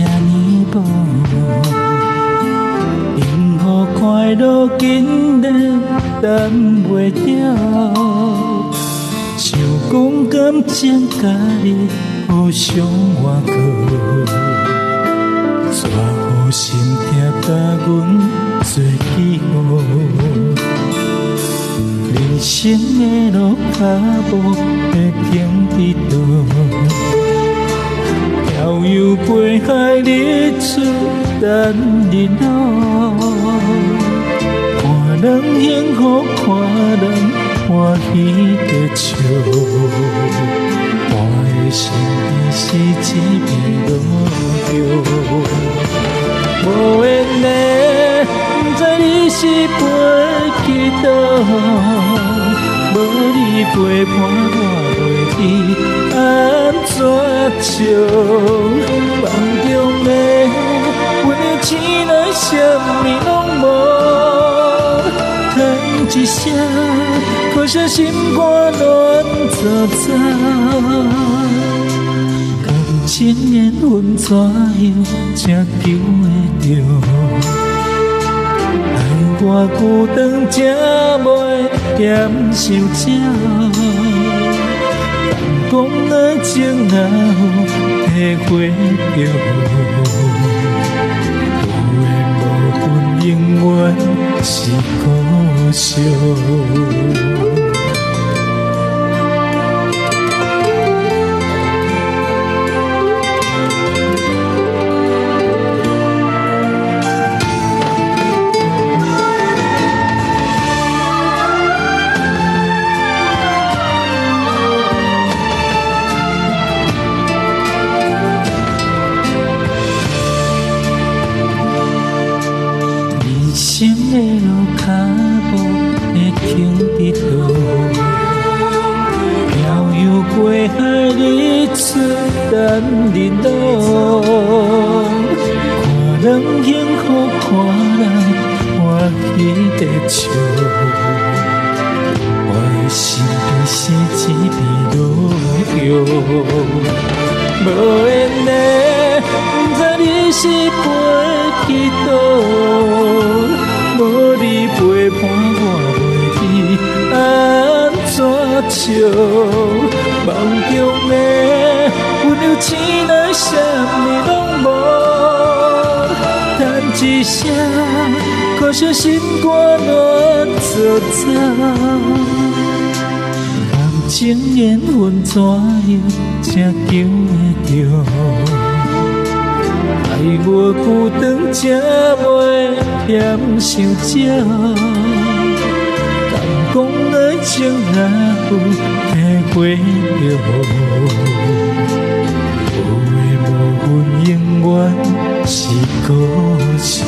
这呢无，幸福快乐紧嘞等袂了，想讲感情甲你互相换过，却予心痛甲阮做记号。人生的路脚步会停伫倒？漂洋过海，日出等日落，看人幸福，看人欢喜在笑。我的心意是一片落叶，无缘的，不知你是飞去倒，无你陪伴我袂知安怎笑。梦中的阮的醒来，什么拢无，叹一声，可惜心肝乱糟糟。感情缘分怎样才求会着？爱我孤单才袂嫌受少。讲爱情若有体会着，有缘无分永远是苦笑。人生的路脚步会停伫倒？漂洋过海，日出等日落，看人幸福，看人欢喜在笑。我的心边是一片落叶，无缘的，不知你是飞去倒。无你陪伴我袂知安怎笑，梦中的温柔醒来，什么拢无，叹一声，可惜心肝乱糟糟。感情缘分怎样才求会着？爱我孤单才袂嫌受少，敢讲爱情若有体会着？有的无分永远是苦笑。